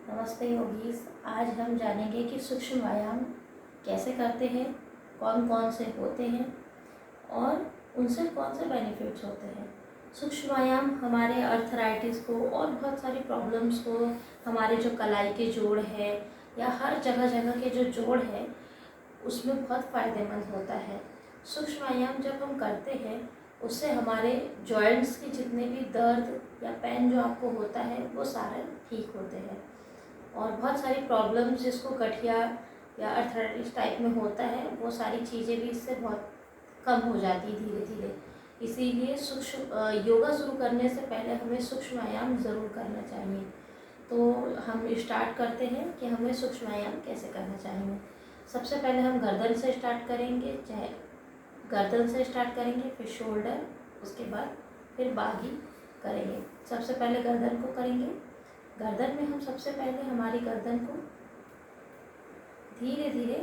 नमस्ते योगीज। आज हम जानेंगे कि सूक्ष्म व्यायाम कैसे करते हैं, कौन कौन से होते हैं और उनसे कौन से बेनिफिट्स होते हैं। सूक्ष्म व्यायाम हमारे अर्थराइटिस को और बहुत सारी प्रॉब्लम्स को, हमारे जो कलाई के जोड़ है या हर जगह जगह के जो जोड़ है उसमें बहुत फ़ायदेमंद होता है। सूक्ष्म व्यायाम जब हम करते हैं उससे हमारे जॉइंट्स के जितने भी दर्द या पेन जो आपको होता है वो सारे ठीक होते हैं और बहुत सारी प्रॉब्लम्स जिसको गठिया या अर्थराइटिस टाइप में होता है वो सारी चीज़ें भी इससे बहुत कम हो जाती है धीरे धीरे। इसीलिए सूक्ष्म योगा शुरू करने से पहले हमें सूक्ष्म व्यायाम ज़रूर करना चाहिए। तो हम स्टार्ट करते हैं कि हमें सूक्ष्म व्यायाम कैसे करना चाहिए। सबसे पहले हम गर्दन से स्टार्ट करेंगे, चाहे गर्दन से स्टार्ट करेंगे, फिर शोल्डर, उसके बाद फिर बाही करेंगे। सबसे पहले गर्दन को करेंगे। गर्दन में हम सबसे पहले हमारी गर्दन को धीरे धीरे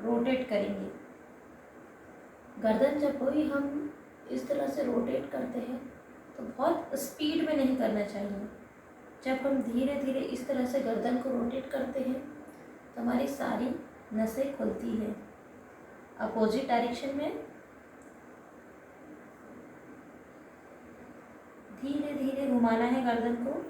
रोटेट करेंगे। गर्दन जब भी हम इस तरह से रोटेट करते हैं तो बहुत स्पीड में नहीं करना चाहिए। जब हम धीरे धीरे इस तरह से गर्दन को रोटेट करते हैं तो हमारी सारी नसें खुलती हैं। अपोजिट डायरेक्शन में धीरे धीरे घुमाना है गर्दन को।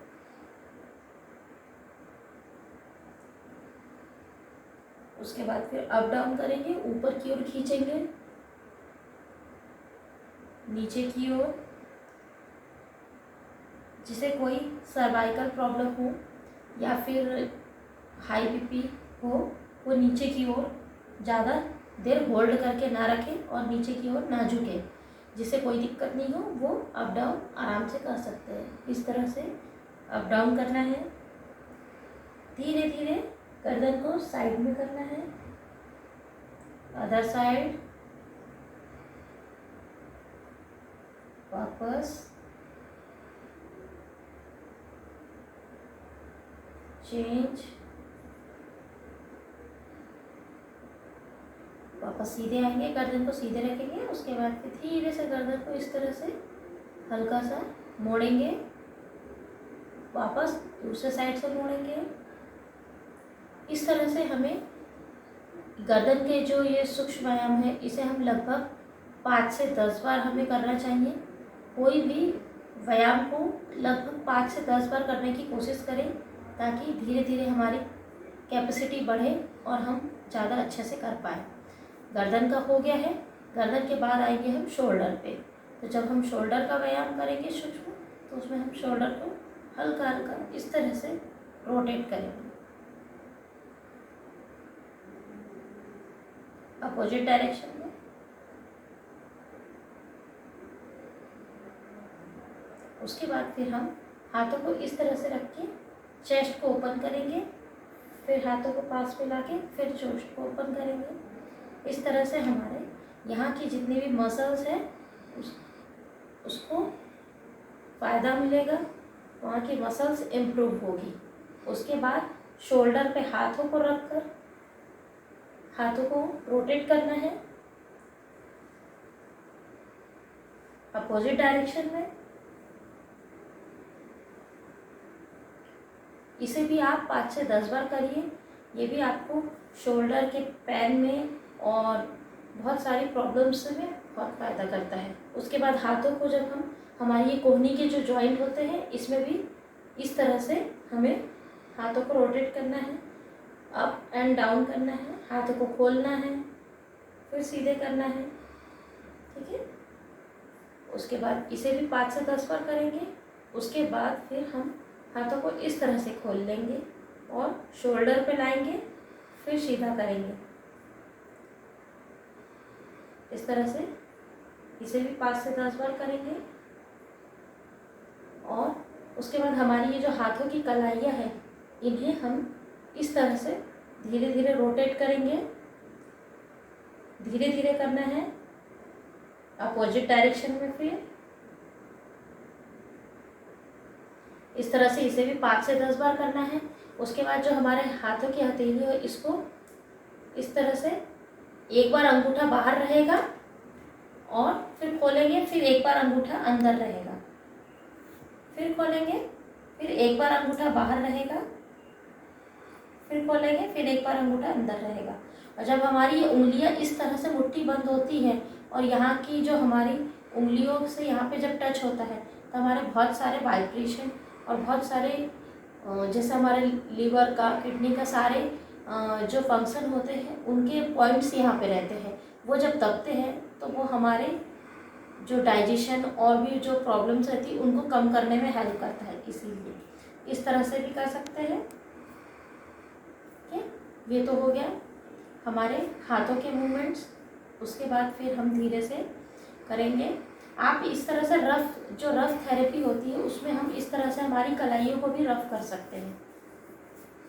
उसके बाद फिर अप डाउन करेंगे, ऊपर की ओर खींचेंगे, नीचे की ओर। जिसे कोई सर्वाइकल प्रॉब्लम हो या फिर हाई बीपी हो वो नीचे की ओर ज़्यादा देर होल्ड करके ना रखें और नीचे की ओर ना झुके। जिसे कोई दिक्कत नहीं हो वो अप डाउन आराम से कर सकते हैं। इस तरह से अप डाउन करना है। धीरे धीरे गर्दन को साइड में करना है, अदर साइड, वापस, चेंज, वापस सीधे आएंगे, गर्दन को सीधे रखेंगे। उसके बाद फिर धीरे से गर्दन को इस तरह से हल्का सा मोड़ेंगे, वापस दूसरे साइड से मोड़ेंगे। इस तरह से हमें गर्दन के जो ये सूक्ष्म व्यायाम है इसे हम लगभग 5 से 10 बार हमें करना चाहिए। कोई भी व्यायाम को लगभग 5 से 10 बार करने की कोशिश करें ताकि धीरे धीरे हमारी कैपेसिटी बढ़े और हम ज़्यादा अच्छे से कर पाए। गर्दन का हो गया है। गर्दन के बाद आएंगे हम शोल्डर पे। तो जब हम शोल्डर का व्यायाम करेंगे सूक्ष्म, तो उसमें हम शोल्डर को हल्का हल्का इस तरह से रोटेट करेंगे अपोजिट डायरेक्शन में। उसके बाद फिर हम हाथों को इस तरह से रख के चेस्ट को ओपन करेंगे, फिर हाथों को पास में लाके फिर चेस्ट को ओपन करेंगे। इस तरह से हमारे यहाँ की जितनी भी मसल्स हैं उसको फ़ायदा मिलेगा, वहाँ की मसल्स इम्प्रूव होगी। उसके बाद शोल्डर पे हाथों को रखकर हाथों को रोटेट करना है अपोजिट डायरेक्शन में। इसे भी आप 5 से 10 बार करिए। ये भी आपको शोल्डर के पेन में और बहुत सारी प्रॉब्लम्स में बहुत फ़ायदा करता है। उसके बाद हाथों को जब हम हमारी ये कोहनी के जो जॉइंट होते हैं इसमें भी इस तरह से हमें हाथों को रोटेट करना है, अप एंड डाउन करना है, हाथों को खोलना है, फिर सीधे करना है। ठीक है। उसके बाद इसे भी 5 से 10 बार करेंगे। उसके बाद फिर हम हाथों को इस तरह से खोल लेंगे और शोल्डर पे लाएंगे, फिर सीधा करेंगे इस तरह से। इसे भी 5 से 10 बार करेंगे। और उसके बाद हमारी ये जो हाथों की कलाइयाँ हैं इन्हें हम इस तरह से धीरे धीरे रोटेट करेंगे। धीरे धीरे करना है अपोजिट डायरेक्शन में। फिर इस तरह से इसे भी 5 से 10 बार करना है। उसके बाद जो हमारे हाथों की हथेली है इसको इस तरह से एक बार अंगूठा बाहर रहेगा और फिर खोलेंगे, फिर एक बार अंगूठा अंदर रहेगा, फिर खोलेंगे, फिर एक बार अंगूठा बाहर रहेगा फिर खोलेंगे, फिर एक बार अंगूठा अंदर रहेगा। और जब हमारी ये उंगलियां इस तरह से मुट्ठी बंद होती हैं और यहाँ की जो हमारी उंगलियों से यहाँ पे जब टच होता है तो हमारे बहुत सारे वाइब्रेशन और बहुत सारे जैसे हमारे लीवर का, किडनी का सारे जो फंक्शन होते हैं उनके पॉइंट्स यहाँ पे रहते हैं। वो जब दबते हैं तो वो हमारे जो डाइजेशन और भी जो प्रॉब्लम्स रहती है उनको कम करने में हेल्प करता है। इसीलिए इस तरह से भी कर सकते हैं। ठीक है, ये तो हो गया हमारे हाथों के मूवमेंट्स। उसके बाद फिर हम धीरे से करेंगे। आप इस तरह से रफ थेरेपी होती है उसमें हम इस तरह से हमारी कलाइयों को भी रफ कर सकते हैं।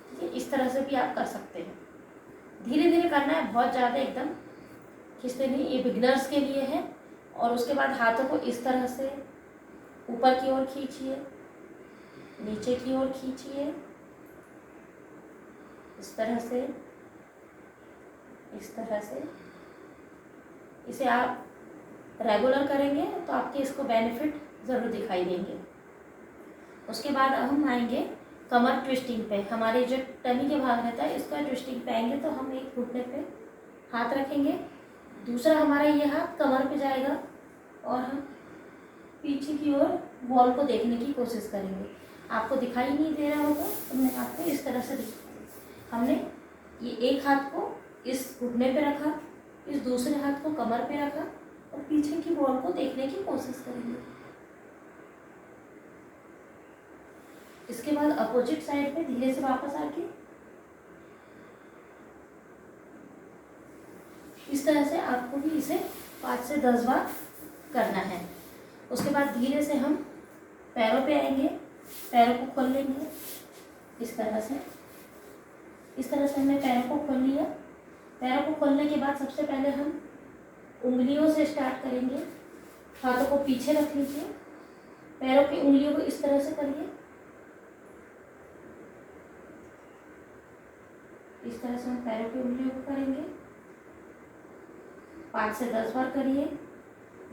ठीक है, इस तरह से भी आप कर सकते हैं। धीरे धीरे करना है, बहुत ज़्यादा एकदम खींचते नहीं, ये बिगनर्स के लिए है। और उसके बाद हाथों को इस तरह से ऊपर की ओर खींचिए, नीचे की ओर खींचिए, इस तरह से, इस तरह से। इसे आप रेगुलर करेंगे तो आपके इसको बेनिफिट ज़रूर दिखाई देंगे। उसके बाद अब हम आएंगे कमर ट्विस्टिंग पे। हमारे जो टमी के भाग रहता है इसका ट्विस्टिंग पे आएंगे तो हम एक घुटने पे हाथ रखेंगे, दूसरा हमारा ये हाथ कमर पे जाएगा और हम पीछे की ओर वॉल को देखने की कोशिश करेंगे। आपको दिखाई नहीं दे रहा होगा तो मैं आपको इस तरह से हमने ये एक हाथ को इस घुटने पे रखा, इस दूसरे हाथ को कमर पे रखा और पीछे की वॉल को देखने की कोशिश करेंगे। इसके बाद अपोजिट साइड पे धीरे से वापस आके इस तरह से आपको भी इसे 5 से 10 बार करना है। उसके बाद धीरे से हम पैरों पे आएंगे, पैरों को खोल लेंगे इस तरह से। इस तरह से हमने पैरों को खोल लिया। पैरों को खोलने के बाद सबसे पहले हम उंगलियों से स्टार्ट करेंगे। हाथों को पीछे रख लीजिए, पैरों की उंगलियों को इस तरह से करिए, इस तरह से हम पैरों की उंगलियों को करेंगे। 5 से 10 बार करिए।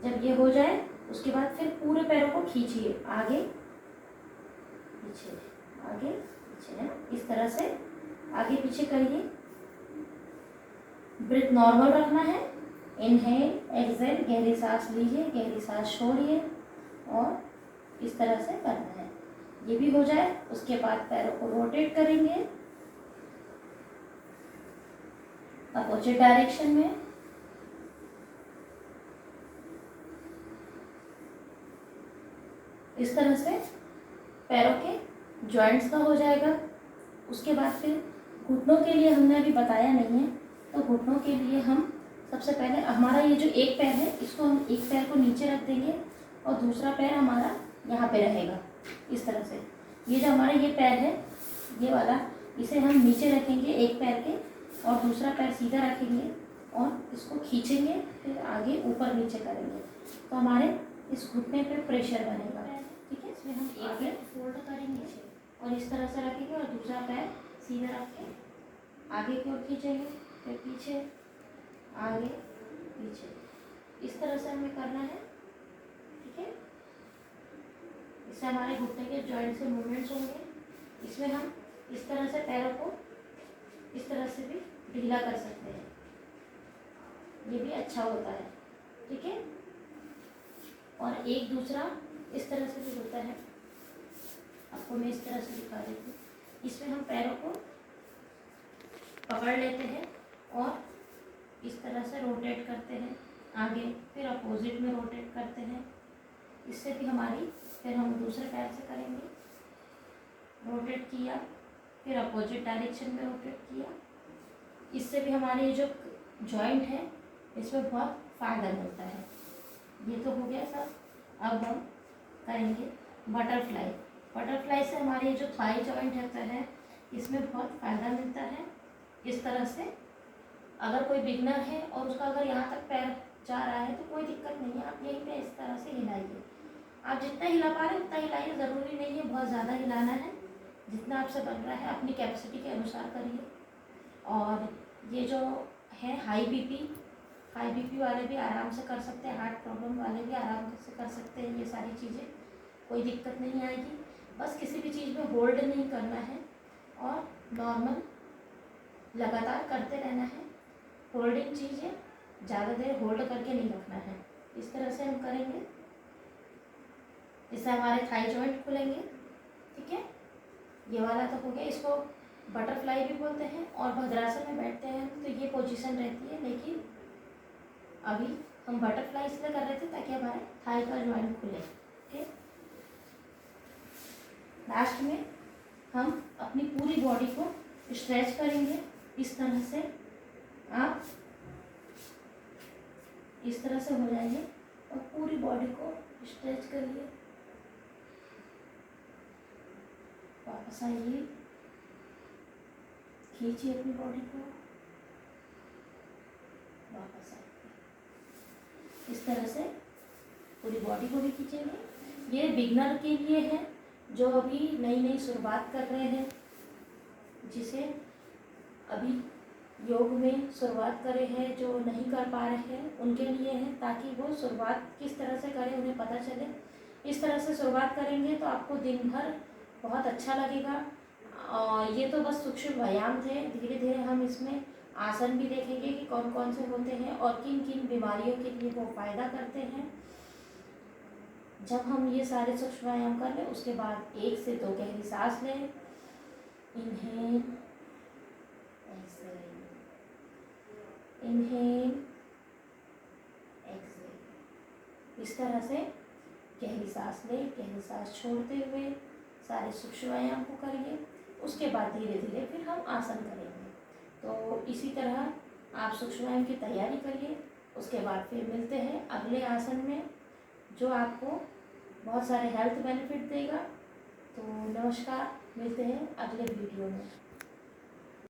जब ये हो जाए उसके बाद फिर पूरे पैरों को खींचिए, आगे पीछे, आगे पीछे, है ना, इस तरह से आगे पीछे करिए। ब्रीथ नॉर्मल रखना है। इनहेल एक्सहेल, गहरी सांस लीजिए, गहरी सांस छोड़िए और इस तरह से करना है। ये भी हो जाए उसके बाद पैरों को रोटेट करेंगे अपोजिट डायरेक्शन में। इस तरह से पैरों के जॉइंट्स का हो जाएगा। उसके बाद फिर घुटनों के लिए हमने अभी बताया नहीं है, तो घुटनों के लिए हम सबसे पहले हमारा ये जो एक पैर है इसको हम एक पैर को नीचे रख देंगे और दूसरा पैर हमारा यहाँ पे रहेगा इस तरह से। ये जो हमारा ये पैर है ये वाला, इसे हम नीचे रखेंगे एक पैर के और दूसरा पैर सीधा रखेंगे और इसको खींचेंगे, फिर आगे ऊपर नीचे करेंगे तो हमारे इस घुटने पे प्रेशर बनेगा। ठीक है, इसमें हम एक पैर फोल्ड करेंगे और इस तरह से रखेंगे और दूसरा पैर सीधा रख के आगे की ओर खींचेंगे, फिर पीछे, आगे पीछे, इस तरह से हमें करना है। ठीक है, इससे हमारे घुटने के जॉइंट से मूवमेंट्स होंगे। इसमें हम इस तरह से पैरों को इस तरह से भी ढीला कर सकते हैं, ये भी अच्छा होता है। ठीक है, और एक दूसरा इस तरह से भी होता है, आपको मैं इस तरह से दिखा देती हूँ। इसमें हम पैरों को पकड़ लेते हैं और इस तरह से रोटेट करते हैं आगे, फिर अपोजिट में रोटेट करते हैं। इससे भी हमारी, फिर हम दूसरे पैर से करेंगे, रोटेट किया, फिर अपोजिट डायरेक्शन में रोटेट किया। इससे भी हमारे जो जॉइंट है इसमें बहुत फ़ायदा मिलता है। ये तो हो गया सब। अब हम करेंगे बटरफ्लाई। बटरफ्लाई से हमारे जो थाई जॉइंट रहता है इसमें बहुत फ़ायदा मिलता है। इस तरह से अगर कोई बिगनर है और उसका अगर यहाँ तक पैर जा रहा है तो कोई दिक्कत नहीं है, आप यहीं पे इस तरह से हिलाइए। आप जितना हिला पा रहे हैं उतना हिलाइए, ज़रूरी नहीं है बहुत ज़्यादा हिलाना है, जितना आपसे बन रहा है अपनी कैपेसिटी के अनुसार करिए। और ये जो है हाई बीपी वाले भी आराम से कर सकते हैं, हार्ट प्रॉब्लम वाले भी आराम से कर सकते हैं। ये सारी चीज़ें कोई दिक्कत नहीं आएगी, बस किसी भी चीज़ में होल्ड नहीं करना है और नॉर्मल लगातार करते रहना है। होल्डिंग चीज़ है, ज़्यादा देर होल्ड करके नहीं रखना है। इस तरह से हम करेंगे, इससे हमारे थाई जॉइंट खुलेंगे। ठीक है, ये वाला तो हो गया। इसको बटरफ्लाई भी बोलते हैं और भद्रासन में बैठते हैं तो ये पोजीशन रहती है, लेकिन अभी हम बटरफ्लाई इसलिए कर रहे थे ताकि हमारे थाई का जॉइंट खुले। ठीक, लास्ट में हम अपनी पूरी बॉडी को स्ट्रेच करेंगे। इस तरह से आप इस तरह से हो जाएंगे और पूरी बॉडी को स्ट्रेच करिए। वापस आइए, खींचिए अपनी बॉडी को, वापस आइए। इस तरह से पूरी बॉडी को भी खींचेंगे। ये बिगनर के लिए है, जो अभी नई नई शुरुआत कर रहे हैं, जिसे अभी योग में शुरुआत करे हैं, जो नहीं कर पा रहे हैं उनके लिए है, ताकि वो शुरुआत किस तरह से करें उन्हें पता चले। इस तरह से शुरुआत करेंगे तो आपको दिन भर बहुत अच्छा लगेगा। ये तो बस सूक्ष्म व्यायाम थे। धीरे धीरे हम इसमें आसन भी देखेंगे कि कौन कौन से होते हैं और किन किन बीमारियों के लिए वो फ़ायदा करते हैं। जब हम ये सारे सूक्ष्म व्यायाम कर लें, उसके बाद 1 से 2 गहरी सांस लें। Inhale, exhale, inhale, exhale. इस तरह से गहरी सांस लें, गहरी सांस छोड़ते हुए सारे सूक्ष्म व्यायाम को करिए। उसके बाद धीरे धीरे फिर हम आसन करेंगे। तो इसी तरह आप सूक्ष्म व्यायाम की तैयारी करिए। उसके बाद फिर मिलते हैं अगले आसन में, जो आपको बहुत सारे हेल्थ बेनिफिट देगा। तो नमस्कार, मिलते हैं अगले वीडियो में।